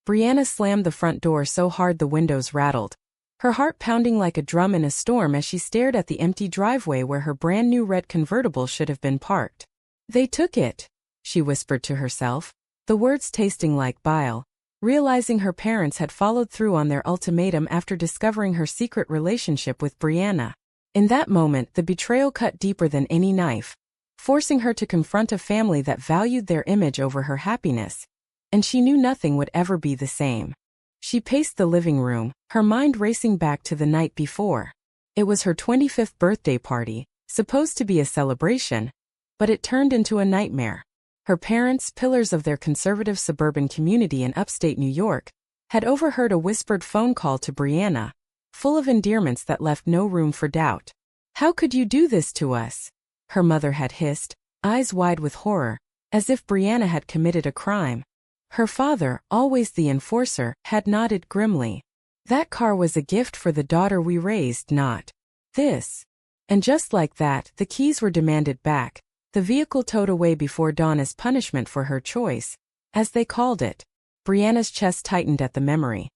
Brianna slammed the front door so hard the windows rattled, her heart pounding like a drum in a storm as she stared at the empty driveway where her brand new red convertible should have been parked. "They took it," she whispered to herself, the words tasting like bile, realizing her parents had followed through on their ultimatum after discovering her secret relationship with Brianna. In that moment, the betrayal cut deeper than any knife, forcing her to confront a family that valued their image over her happiness, and she knew nothing would ever be the same. She paced the living room, her mind racing back to the night before. It was her 25th birthday party, supposed to be a celebration, but it turned into a nightmare. Her parents, pillars of their conservative suburban community in upstate New York, had overheard a whispered phone call to Brianna, full of endearments that left no room for doubt. "How could you do this to us?" her mother had hissed, eyes wide with horror, as if Brianna had committed a crime. Her father, always the enforcer, had nodded grimly. "That car was a gift for the daughter we raised, not this." And just like that, the keys were demanded back, the vehicle towed away before dawn as punishment for her choice, as they called it. Brianna's chest tightened at the memory.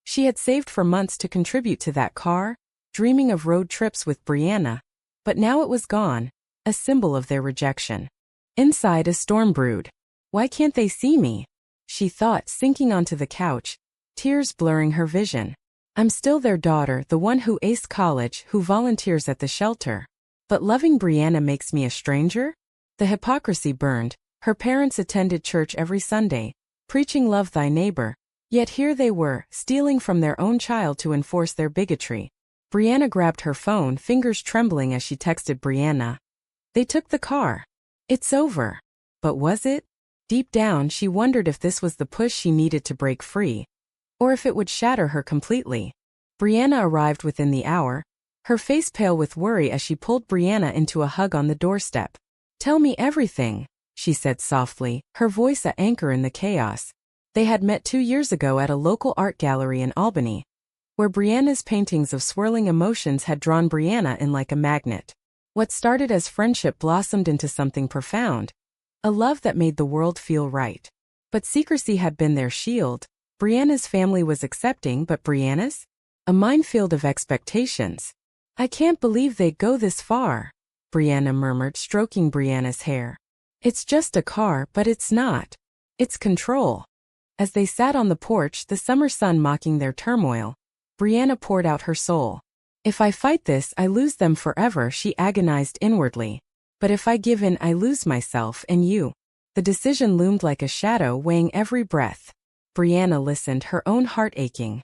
She had saved for months to contribute to that car, dreaming of road trips with Brianna, but now it was gone, a symbol of their rejection. Inside, a storm brewed. "Why can't they see me?" she thought, sinking onto the couch, tears blurring her vision. "I'm still their daughter, the one who aced college, who volunteers at the shelter. But loving Brianna makes me a stranger?" The hypocrisy burned. Her parents attended church every Sunday, preaching love thy neighbor, yet here they were, stealing from their own child to enforce their bigotry. Brianna grabbed her phone, fingers trembling as she texted Brianna. "They took the car. It's over." But was it? Deep down, she wondered if this was the push she needed to break free, or if it would shatter her completely. Brianna arrived within the hour, her face pale with worry as she pulled Brianna into a hug on the doorstep. "Tell me everything," she said softly, her voice an anchor in the chaos. They had met 2 years ago at a local art gallery in Albany, where Brianna's paintings of swirling emotions had drawn Brianna in like a magnet. What started as friendship blossomed into something profound, a love that made the world feel right. But secrecy had been their shield. Brianna's family was accepting, but Brianna's? A minefield of expectations. "I can't believe they'd go this far," Brianna murmured, stroking Brianna's hair. "It's just a car, but it's not. It's control." As they sat on the porch, the summer sun mocking their turmoil, Brianna poured out her soul. "If I fight this, I lose them forever," she agonized inwardly. "But if I give in, I lose myself and you." The decision loomed like a shadow, weighing every breath. Brianna listened, her own heart aching.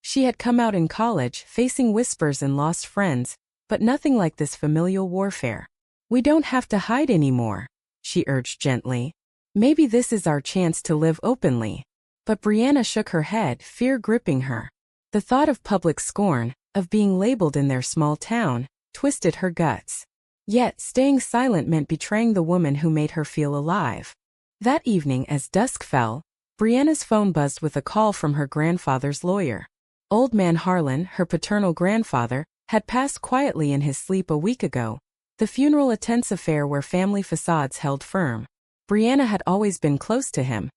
She had come out in college, facing whispers and lost friends, but nothing like this familial warfare. "We don't have to hide anymore," she urged gently. "Maybe this is our chance to live openly." But Brianna shook her head, fear gripping her. The thought of public scorn, of being labeled in their small town, twisted her guts. Yet, staying silent meant betraying the woman who made her feel alive. That evening, as dusk fell, Brianna's phone buzzed with a call from her grandfather's lawyer. Old man Harlan, her paternal grandfather, had passed quietly in his sleep a week ago, the funeral a tense affair where family facades held firm. Brianna had always been close to him.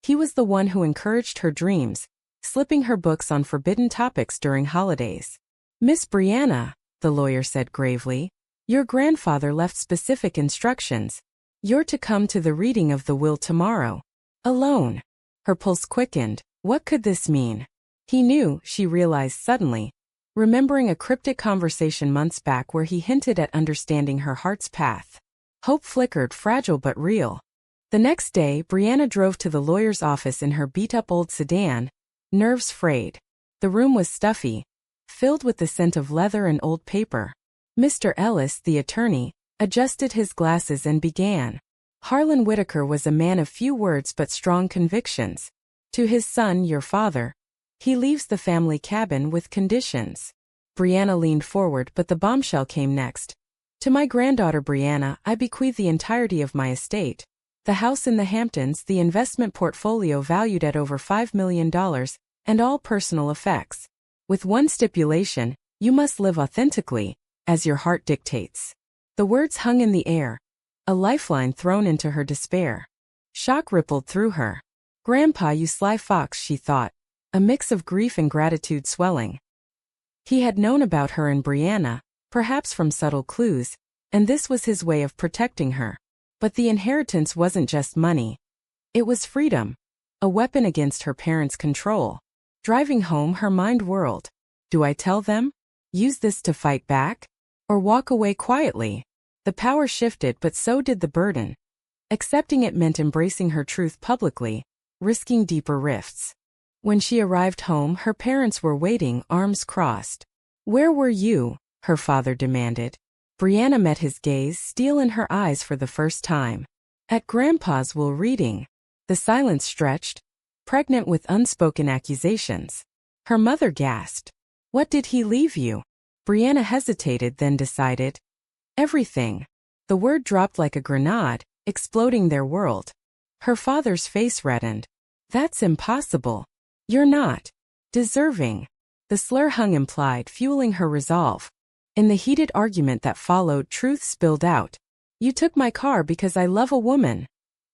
He was the one who encouraged her dreams, slipping her books on forbidden topics during holidays. "Miss Brianna," the lawyer said gravely, "your grandfather left specific instructions. You're to come to the reading of the will tomorrow. Alone." Her pulse quickened. What could this mean? He knew, she realized suddenly, remembering a cryptic conversation months back where he hinted at understanding her heart's path. Hope flickered, fragile but real. The next day, Brianna drove to the lawyer's office in her beat-up old sedan, nerves frayed. The room was stuffy, filled with the scent of leather and old paper. Mr. Ellis, the attorney, adjusted his glasses and began. Harlan Whitaker was a man of few words but strong convictions. To his son, your father, he leaves the family cabin with conditions. Brianna leaned forward, but the bombshell came next. To my granddaughter Brianna, I bequeath the entirety of my estate. The house in the Hamptons, the investment portfolio valued at over $5 million, and all personal effects. With one stipulation, you must live authentically, as your heart dictates. The words hung in the air, a lifeline thrown into her despair. Shock rippled through her. "Grandpa, you sly fox," she thought, a mix of grief and gratitude swelling. He had known about her and Brianna, perhaps from subtle clues, and this was his way of protecting her. But the inheritance wasn't just money. It was freedom, a weapon against her parents' control. Driving home, her mind whirled. Do I tell them? Use this to fight back? Or walk away quietly? The power shifted, but so did the burden. Accepting it meant embracing her truth publicly, risking deeper rifts. When she arrived home, her parents were waiting, arms crossed. "Where were you?" her father demanded. Brianna met his gaze, steel in her eyes for the first time. "At Grandpa's while reading." The silence stretched, pregnant with unspoken accusations. Her mother gasped. "What did he leave you?" Brianna hesitated, then decided. "Everything." The word dropped like a grenade, exploding their world. Her father's face reddened. "That's impossible. You're not deserving." The slur hung implied, fueling her resolve. In the heated argument that followed, truth spilled out. "You took my car because I love a woman,"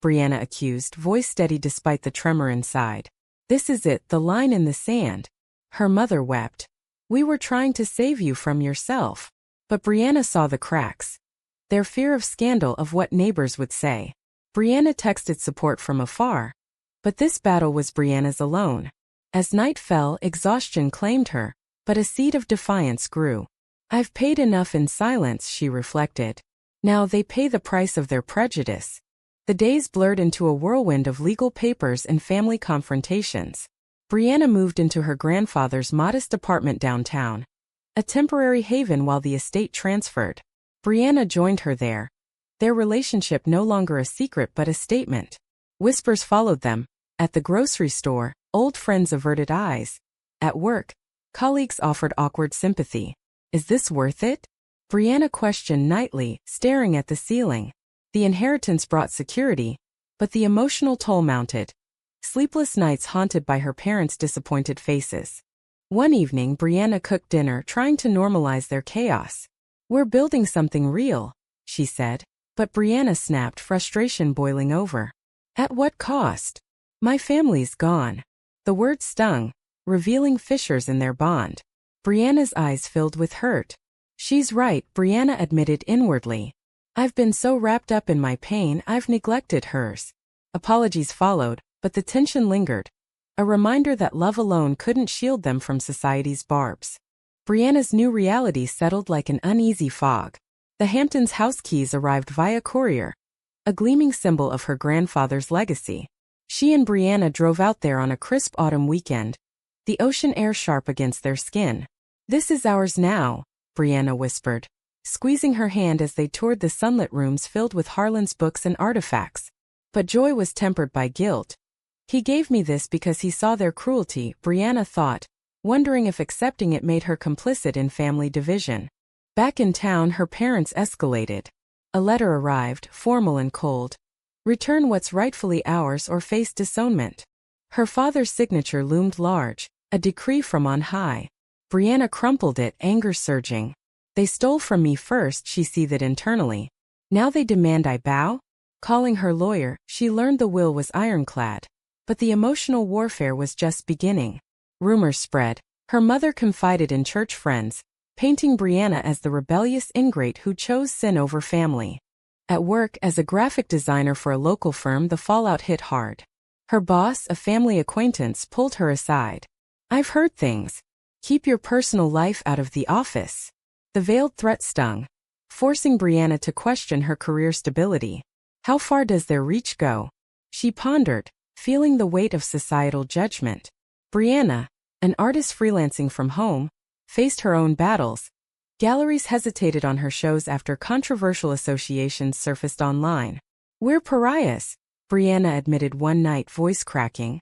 Brianna accused, voice steady despite the tremor inside. "This is it, the line in the sand." Her mother wept. "We were trying to save you from yourself." But Brianna saw the cracks. Their fear of scandal, of what neighbors would say. Brianna texted support from afar. But this battle was Brianna's alone. As night fell, exhaustion claimed her, but a seed of defiance grew. "I've paid enough in silence," she reflected. "Now they pay the price of their prejudice." The days blurred into a whirlwind of legal papers and family confrontations. Brianna moved into her grandfather's modest apartment downtown, a temporary haven while the estate transferred. Brianna joined her there, their relationship no longer a secret but a statement. Whispers followed them. At the grocery store, old friends averted eyes. At work, colleagues offered awkward sympathy. "Is this worth it?" Brianna questioned nightly, staring at the ceiling. The inheritance brought security, but the emotional toll mounted. Sleepless nights haunted by her parents' disappointed faces. One evening, Brianna cooked dinner, trying to normalize their chaos. "We're building something real," she said. But Brianna snapped, frustration boiling over. "At what cost? My family's gone." The word stung, revealing fissures in their bond. Brianna's eyes filled with hurt. "She's right," Brianna admitted inwardly. "I've been so wrapped up in my pain, I've neglected hers." Apologies followed, but the tension lingered. A reminder that love alone couldn't shield them from society's barbs. Brianna's new reality settled like an uneasy fog. The Hamptons' house keys arrived via courier, a gleaming symbol of her grandfather's legacy. She and Brianna drove out there on a crisp autumn weekend, the ocean air sharp against their skin. "This is ours now," Brianna whispered, squeezing her hand as they toured the sunlit rooms filled with Harlan's books and artifacts. But joy was tempered by guilt. "He gave me this because he saw their cruelty," Brianna thought, wondering if accepting it made her complicit in family division. Back in town, her parents escalated. A letter arrived, formal and cold. "Return what's rightfully ours or face disownment." Her father's signature loomed large, a decree from on high. Brianna crumpled it, anger surging. "They stole from me first," she seethed internally. "Now they demand I bow?" Calling her lawyer, she learned the will was ironclad. But the emotional warfare was just beginning. Rumors spread. Her mother confided in church friends, painting Brianna as the rebellious ingrate who chose sin over family. At work, as a graphic designer for a local firm, the fallout hit hard. Her boss, a family acquaintance, pulled her aside. "I've heard things. Keep your personal life out of the office." The veiled threat stung, forcing Brianna to question her career stability. How far does their reach go? She pondered, feeling the weight of societal judgment. Brianna, an artist freelancing from home, faced her own battles. Galleries hesitated on her shows after controversial associations surfaced online. "We're pariahs," Brianna admitted one night, voice cracking.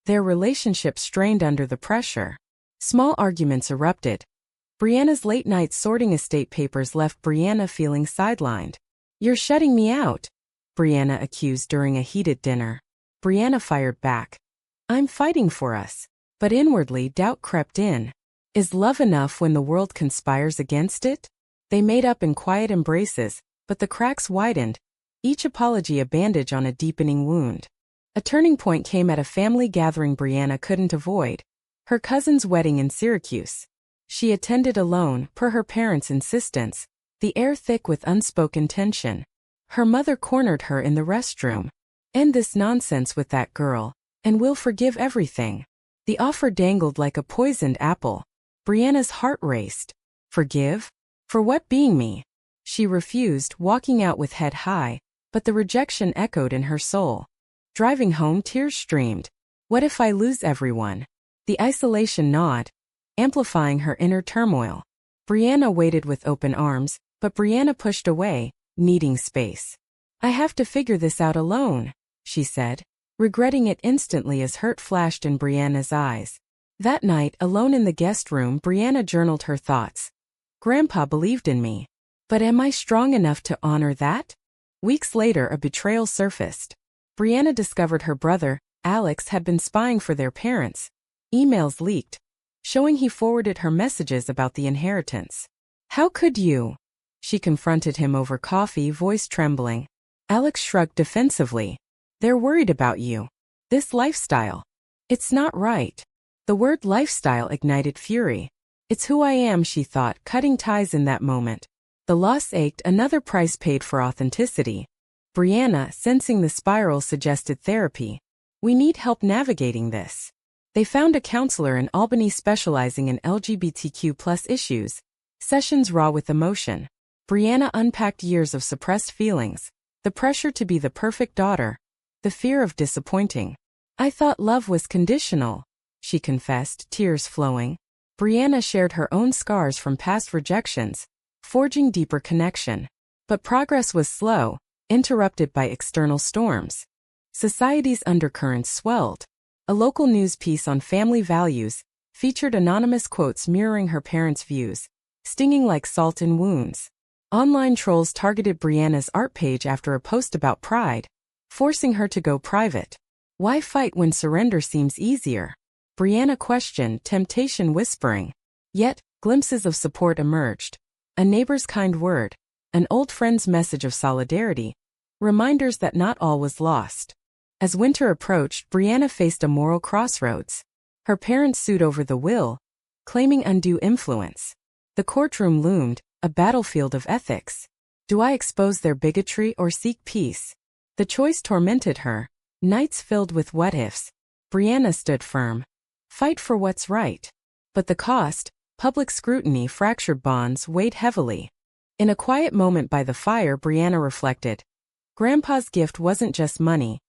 Their relationship strained under the pressure. Small arguments erupted. Brianna's late night sorting estate papers left Brianna feeling sidelined. "You're shutting me out," Brianna accused during a heated dinner. Brianna fired back. "I'm fighting for us." But inwardly, doubt crept in. Is love enough when the world conspires against it? They made up in quiet embraces, but the cracks widened, each apology a bandage on a deepening wound. A turning point came at a family gathering Brianna couldn't avoid. Her cousin's wedding in Syracuse. She attended alone, per her parents' insistence, the air thick with unspoken tension. Her mother cornered her in the restroom. "End this nonsense with that girl, and we'll forgive everything." The offer dangled like a poisoned apple. Brianna's heart raced. Forgive? For what? Being me? She refused, walking out with head high, but the rejection echoed in her soul. Driving home, tears streamed. What if I lose everyone? The isolation gnawed, amplifying her inner turmoil. Brianna waited with open arms, but Brianna pushed away, needing space. "I have to figure this out alone," she said, regretting it instantly as hurt flashed in Brianna's eyes. That night, alone in the guest room, Brianna journaled her thoughts. "Grandpa believed in me. But am I strong enough to honor that?" Weeks later, a betrayal surfaced. Brianna discovered her brother, Alex, had been spying for their parents. Emails leaked, showing he forwarded her messages about the inheritance. "How could you?" She confronted him over coffee, voice trembling. Alex shrugged defensively. "They're worried about you. This lifestyle. It's not right." The word lifestyle ignited fury. "It's who I am," she thought, cutting ties in that moment. The loss ached, another price paid for authenticity. Brianna, sensing the spiral, suggested therapy. "We need help navigating this." They found a counselor in Albany specializing in LGBTQ+ issues. Sessions raw with emotion. Brianna unpacked years of suppressed feelings, the pressure to be the perfect daughter, the fear of disappointing. "I thought love was conditional," she confessed, tears flowing. Brianna shared her own scars from past rejections, forging deeper connection. But progress was slow, interrupted by external storms. Society's undercurrents swelled. A local news piece on family values featured anonymous quotes mirroring her parents' views, stinging like salt in wounds. Online trolls targeted Brianna's art page after a post about pride, forcing her to go private. Why fight when surrender seems easier? Brianna questioned, temptation whispering. Yet, glimpses of support emerged. A neighbor's kind word, an old friend's message of solidarity, reminders that not all was lost. As winter approached, Brianna faced a moral crossroads. Her parents sued over the will, claiming undue influence. The courtroom loomed, a battlefield of ethics. Do I expose their bigotry or seek peace? The choice tormented her, nights filled with what-ifs. Brianna stood firm. Fight for what's right. But the cost, public scrutiny, fractured bonds, weighed heavily. In a quiet moment by the fire, Brianna reflected. Grandpa's gift wasn't just money.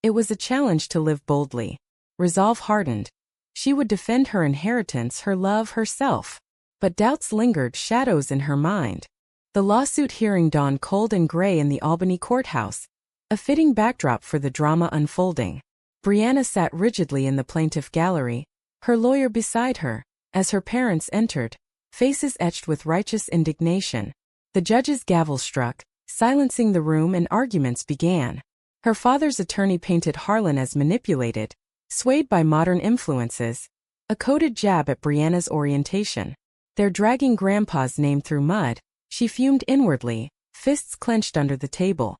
It was a challenge to live boldly. Resolve hardened. She would defend her inheritance, her love, herself. But doubts lingered, shadows in her mind. The lawsuit hearing dawned cold and gray in the Albany courthouse, a fitting backdrop for the drama unfolding. Brianna sat rigidly in the plaintiff gallery, her lawyer beside her, as her parents entered, faces etched with righteous indignation. The judge's gavel struck, silencing the room, and arguments began. Her father's attorney painted Harlan as manipulated, swayed by modern influences, a coded jab at Brianna's orientation. They're dragging Grandpa's name through mud, she fumed inwardly, fists clenched under the table.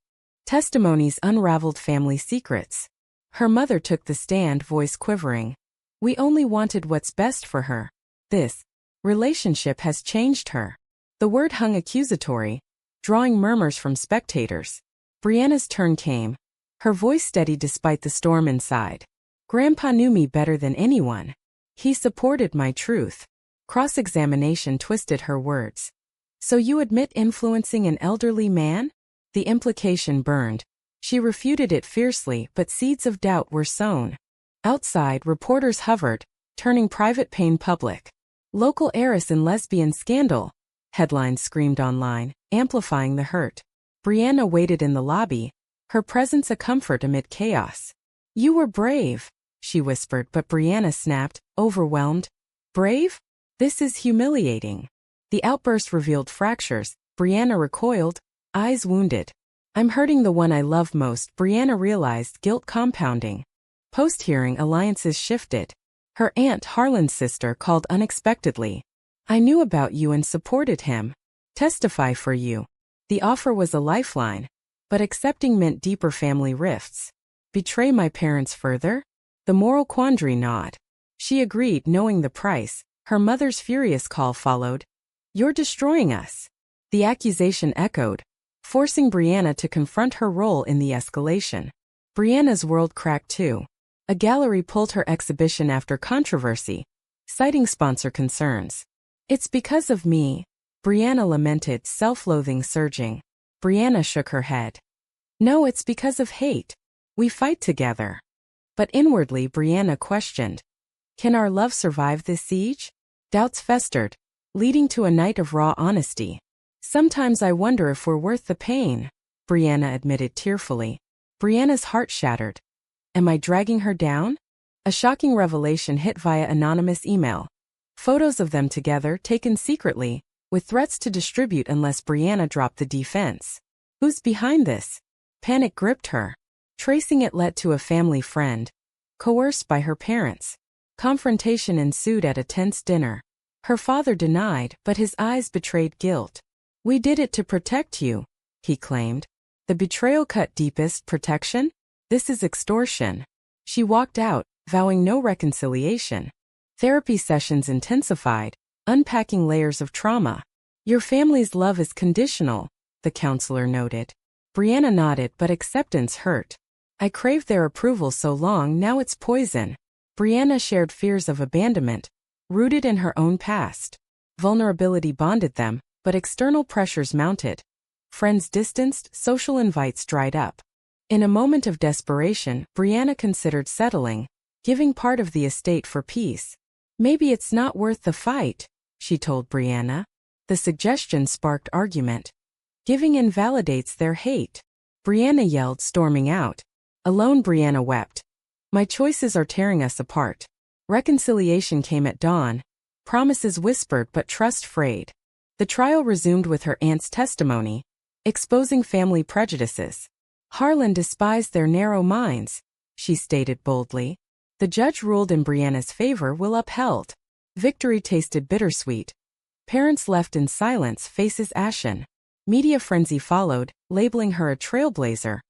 Testimonies unraveled family secrets. Her mother took the stand, voice quivering. We only wanted what's best for her. This relationship has changed her. The word hung accusatory, drawing murmurs from spectators. Brianna's turn came, her voice steady despite the storm inside. Grandpa knew me better than anyone. He supported my truth. Cross-examination twisted her words. So you admit influencing an elderly man? The implication burned. She refuted it fiercely, but seeds of doubt were sown. Outside, reporters hovered, turning private pain public. Local heiress in lesbian scandal, headlines screamed online, amplifying the hurt. Brianna waited in the lobby, her presence a comfort amid chaos. You were brave, she whispered, but Brianna snapped, overwhelmed. Brave? This is humiliating. The outburst revealed fractures. Brianna recoiled, eyes wounded. I'm hurting the one I love most, Brianna realized, guilt compounding. Post-hearing, alliances shifted. Her aunt, Harlan's sister, called unexpectedly. I knew about you and supported him. Testify for you. The offer was a lifeline, but accepting meant deeper family rifts. Betray my parents further? The moral quandary gnawed. She agreed, knowing the price. Her mother's furious call followed. You're destroying us. The accusation echoed, forcing Brianna to confront her role in the escalation. Brianna's world cracked too. A gallery pulled her exhibition after controversy, citing sponsor concerns. It's because of me, Brianna lamented, self-loathing surging. Brianna shook her head. No, it's because of hate. We fight together. But inwardly Brianna questioned. Can our love survive this siege? Doubts festered, leading to a night of raw honesty. Sometimes I wonder if we're worth the pain, Brianna admitted tearfully. Brianna's heart shattered. Am I dragging her down? A shocking revelation hit via anonymous email. Photos of them together taken secretly, with threats to distribute unless Brianna dropped the defense. Who's behind this? Panic gripped her. Tracing it led to a family friend, coerced by her parents. Confrontation ensued at a tense dinner. Her father denied, but his eyes betrayed guilt. We did it to protect you, he claimed. The betrayal cut deepest. Protection? This is extortion. She walked out, vowing no reconciliation. Therapy sessions intensified, unpacking layers of trauma. Your family's love is conditional, the counselor noted. Brianna nodded, but acceptance hurt. I craved their approval so long, now it's poison. Brianna shared fears of abandonment, rooted in her own past. Vulnerability bonded them, but external pressures mounted. Friends distanced, social invites dried up. In a moment of desperation, Brianna considered settling, giving part of the estate for peace. Maybe it's not worth the fight, she told Brianna. The suggestion sparked argument. Giving invalidates their hate. Brianna yelled, storming out. Alone, Brianna wept. My choices are tearing us apart. Reconciliation came at dawn. Promises whispered but trust frayed. The trial resumed with her aunt's testimony, exposing family prejudices. Harlan despised their narrow minds, she stated boldly. The judge ruled in Brianna's favor, will upheld. Victory tasted bittersweet. Parents left in silence, faces ashen. Media frenzy followed, labeling her a trailblazer.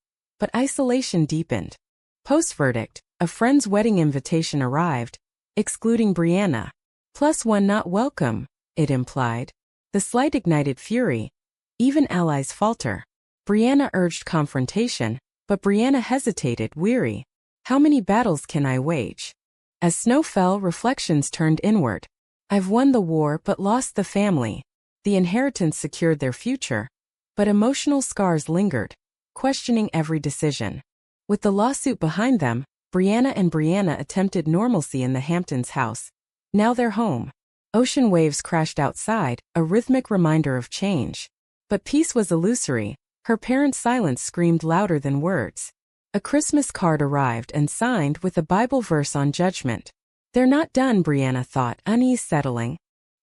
But isolation deepened. Post-verdict, a friend's wedding invitation arrived, excluding Brianna. +1 not welcome, it implied. The slight ignited fury. Even allies falter. Brianna urged confrontation, but Brianna hesitated, weary. How many battles can I wage? As snow fell, reflections turned inward. I've won the war but lost the family. The inheritance secured their future. But emotional scars lingered, questioning every decision. With the lawsuit behind them, Brianna attempted normalcy in the Hamptons' house. Now they're home. Ocean waves crashed outside, a rhythmic reminder of change. But peace was illusory. Her parents' silence screamed louder than words. A Christmas card arrived and signed with a Bible verse on judgment. They're not done, Brianna thought, unease settling.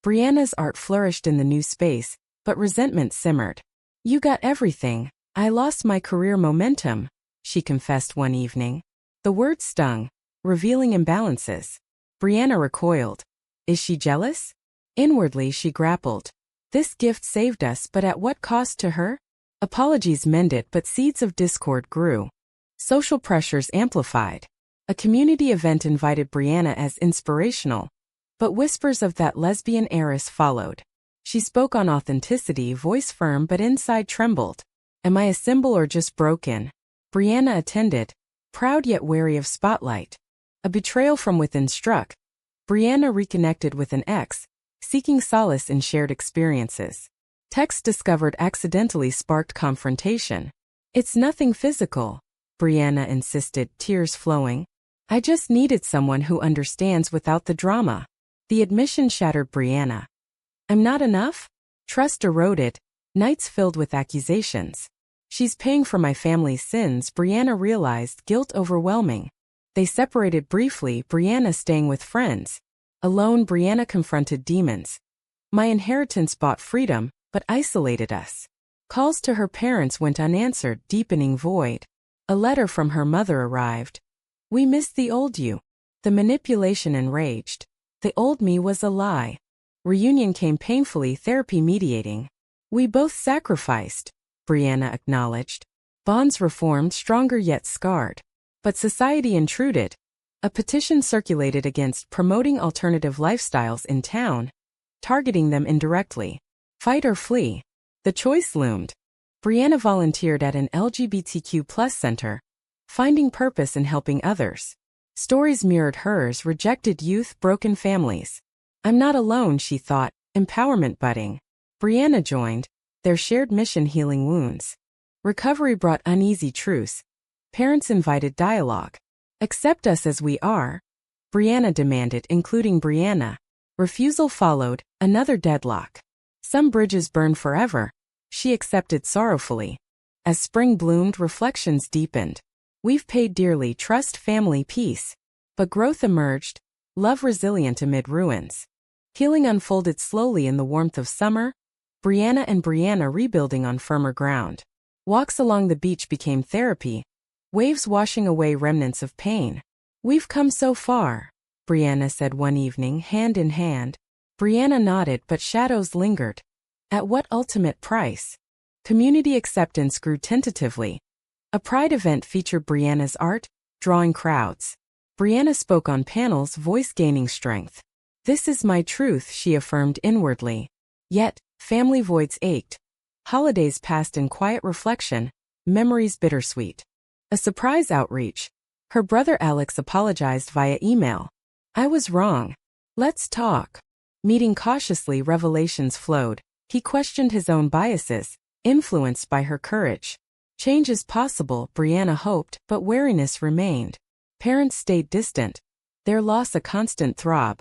Brianna's art flourished in the new space, but resentment simmered. You got everything. I lost my career momentum, she confessed one evening. The words stung, revealing imbalances. Brianna recoiled. Is she jealous? Inwardly she grappled. This gift saved us, but at what cost to her? Apologies mended, but seeds of discord grew. Social pressures amplified. A community event invited Brianna as inspirational, but whispers of that lesbian heiress followed. She spoke on authenticity, voice firm but inside trembled. Am I a symbol or just broken? Brianna attended, proud yet wary of spotlight. A betrayal from within struck. Brianna reconnected with an ex, seeking solace in shared experiences. Text discovered accidentally sparked confrontation. It's nothing physical, Brianna insisted, tears flowing. I just needed someone who understands without the drama. The admission shattered Brianna. I'm not enough? Trust eroded, nights filled with accusations. She's paying for my family's sins, Brianna realized, guilt overwhelming. They separated briefly, Brianna staying with friends. Alone, Brianna confronted demons. My inheritance bought freedom, but isolated us. Calls to her parents went unanswered, deepening void. A letter from her mother arrived. We missed the old you. The manipulation enraged. The old me was a lie. Reunion came painfully, therapy mediating. We both sacrificed, Brianna acknowledged. Bonds reformed, stronger yet scarred. But society intruded. A petition circulated against promoting alternative lifestyles in town, targeting them indirectly. Fight or flee. The choice loomed. Brianna volunteered at an LGBTQ+ center, finding purpose in helping others. Stories mirrored hers: rejected youth, broken families. I'm not alone, she thought, empowerment budding. Brianna joined, their shared mission healing wounds. Recovery brought uneasy truce. Parents invited dialogue. Accept us as we are, Brianna demanded, including Brianna. Refusal followed, another deadlock. Some bridges burn forever, she accepted sorrowfully. As spring bloomed, reflections deepened. We've paid dearly: trust, family, peace. But growth emerged, love resilient amid ruins. Healing unfolded slowly in the warmth of summer, Brianna and Brianna rebuilding on firmer ground. Walks along the beach became therapy, waves washing away remnants of pain. We've come so far, Brianna said one evening, hand in hand. Brianna nodded, but shadows lingered. At what ultimate price? Community acceptance grew tentatively. A pride event featured Brianna's art, drawing crowds. Brianna spoke on panels, voice gaining strength. This is my truth, she affirmed inwardly. Yet, family voids ached. Holidays passed in quiet reflection, memories bittersweet. A surprise outreach. Her brother Alex apologized via email. I was wrong. Let's talk. Meeting cautiously, revelations flowed. He questioned his own biases, influenced by her courage. Change is possible, Brianna hoped, but wariness remained. Parents stayed distant, their loss a constant throb.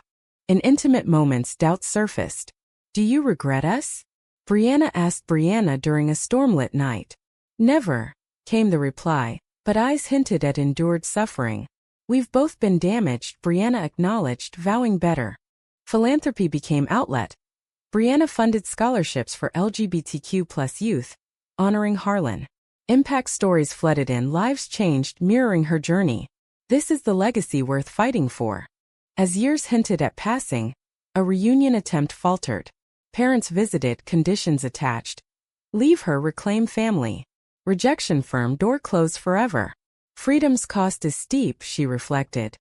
In intimate moments, doubts surfaced. Do you regret us? Brianna asked Brianna during a stormlit night. Never, came the reply, but eyes hinted at endured suffering. We've both been damaged, Brianna acknowledged, vowing better. Philanthropy became outlet. Brianna funded scholarships for LGBTQ+ youth, honoring Harlan. Impact stories flooded in, lives changed, mirroring her journey. This is the legacy worth fighting for. As years hinted at passing, a reunion attempt faltered. Parents visited, conditions attached. Leave her, reclaim family. Rejection firm, door closed forever. Freedom's cost is steep, she reflected.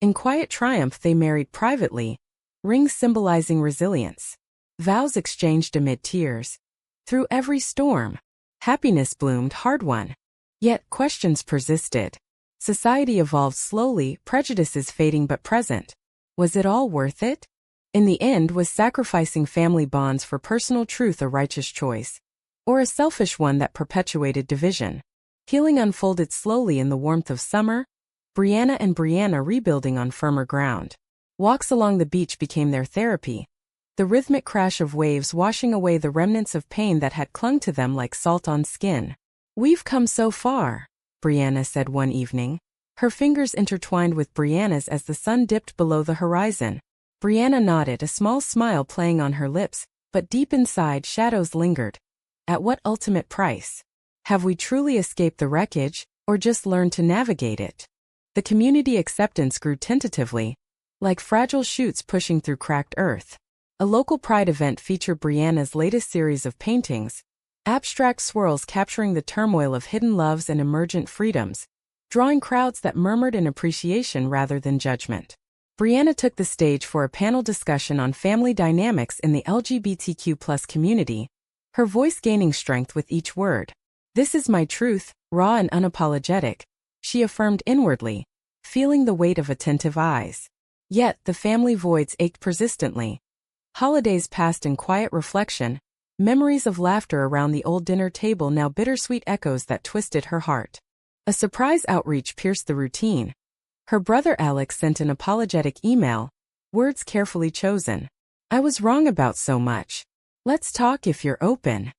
In quiet triumph they married privately, rings symbolizing resilience. Vows exchanged amid tears. Through every storm, happiness bloomed, hard-won. Yet questions persisted. Society evolved slowly, prejudices fading but present. Was it all worth it? In the end, was sacrificing family bonds for personal truth a righteous choice? Or a selfish one that perpetuated division? Healing unfolded slowly in the warmth of summer, Brianna and Brianna rebuilding on firmer ground. Walks along the beach became their therapy, the rhythmic crash of waves washing away the remnants of pain that had clung to them like salt on skin. We've come so far, Brianna said one evening. Her fingers intertwined with Brianna's as the sun dipped below the horizon. Brianna nodded, a small smile playing on her lips, but deep inside shadows lingered. At what ultimate price? Have we truly escaped the wreckage, or just learned to navigate it? The community acceptance grew tentatively, like fragile shoots pushing through cracked earth. A local pride event featured Brianna's latest series of paintings, abstract swirls capturing the turmoil of hidden loves and emergent freedoms, drawing crowds that murmured in appreciation rather than judgment. Brianna took the stage for a panel discussion on family dynamics in the LGBTQ+ community, her voice gaining strength with each word. This is my truth, raw and unapologetic, she affirmed inwardly, feeling the weight of attentive eyes. Yet, the family voids ached persistently. Holidays passed in quiet reflection, memories of laughter around the old dinner table now bittersweet echoes that twisted her heart. A surprise outreach pierced the routine. Her brother Alex sent an apologetic email, words carefully chosen. I was wrong about so much. Let's talk if you're open.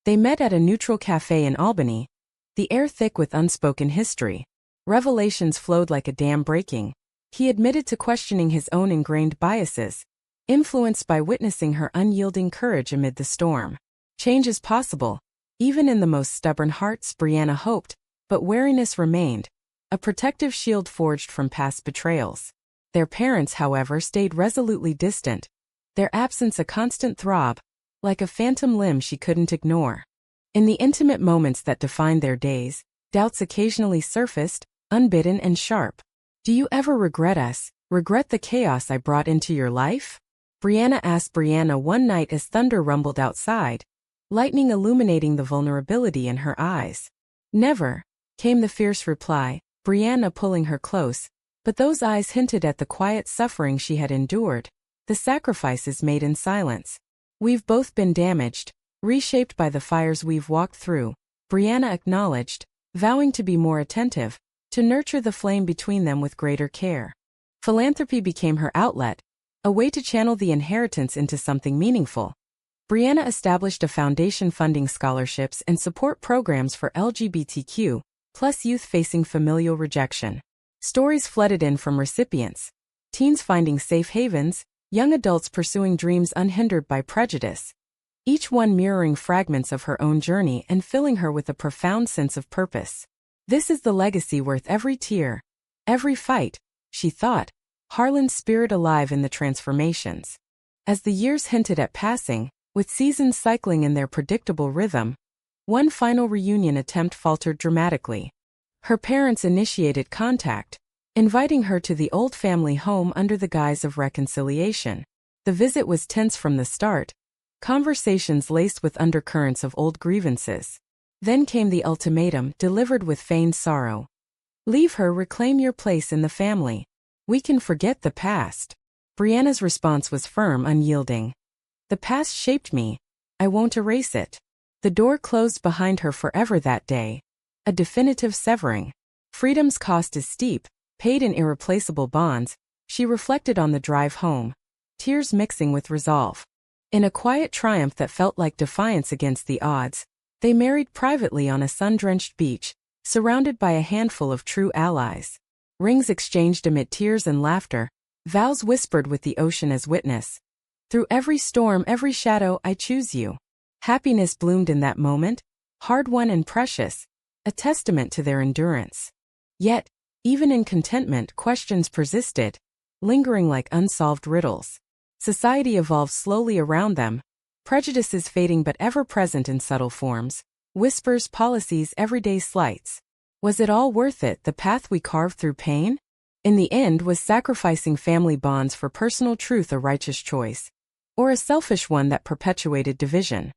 They met at a neutral cafe in Albany, the air thick with unspoken history. Revelations flowed like a dam breaking. He admitted to questioning his own ingrained biases, influenced by witnessing her unyielding courage amid the storm. Change is possible, even in the most stubborn hearts, Brianna hoped, but wariness remained, a protective shield forged from past betrayals. Their parents, however, stayed resolutely distant, their absence a constant throb, like a phantom limb she couldn't ignore. In the intimate moments that defined their days, doubts occasionally surfaced, unbidden and sharp. Do you ever regret us, regret the chaos I brought into your life? Brianna asked Brianna one night as thunder rumbled outside, lightning illuminating the vulnerability in her eyes. Never, came the fierce reply, Brianna pulling her close, but those eyes hinted at the quiet suffering she had endured, the sacrifices made in silence. We've both been damaged, reshaped by the fires we've walked through, Brianna acknowledged, vowing to be more attentive, to nurture the flame between them with greater care. Philanthropy became her outlet, a way to channel the inheritance into something meaningful. Brianna established a foundation funding scholarships and support programs for LGBTQ+ youth facing familial rejection. Stories flooded in from recipients, teens finding safe havens, young adults pursuing dreams unhindered by prejudice, each one mirroring fragments of her own journey and filling her with a profound sense of purpose. This is the legacy worth every tear, every fight, she thought, Harlan's spirit alive in the transformations. As the years hinted at passing, with seasons cycling in their predictable rhythm, one final reunion attempt faltered dramatically. Her parents initiated contact, inviting her to the old family home under the guise of reconciliation. The visit was tense from the start, conversations laced with undercurrents of old grievances. Then came the ultimatum, delivered with feigned sorrow. Leave her, reclaim your place in the family. We can forget the past. Brianna's response was firm, unyielding. The past shaped me. I won't erase it. The door closed behind her forever that day. A definitive severing. Freedom's cost is steep, paid in irreplaceable bonds, she reflected on the drive home, tears mixing with resolve. In a quiet triumph that felt like defiance against the odds, they married privately on a sun-drenched beach, surrounded by a handful of true allies. Rings exchanged amid tears and laughter, vows whispered with the ocean as witness. Through every storm, every shadow, I choose you. Happiness bloomed in that moment, hard-won and precious, a testament to their endurance. Yet, even in contentment, questions persisted, lingering like unsolved riddles. Society evolved slowly around them, prejudices fading but ever present in subtle forms, whispers, policies, everyday slights. Was it all worth it, the path we carved through pain? In the end, was sacrificing family bonds for personal truth a righteous choice, or a selfish one that perpetuated division?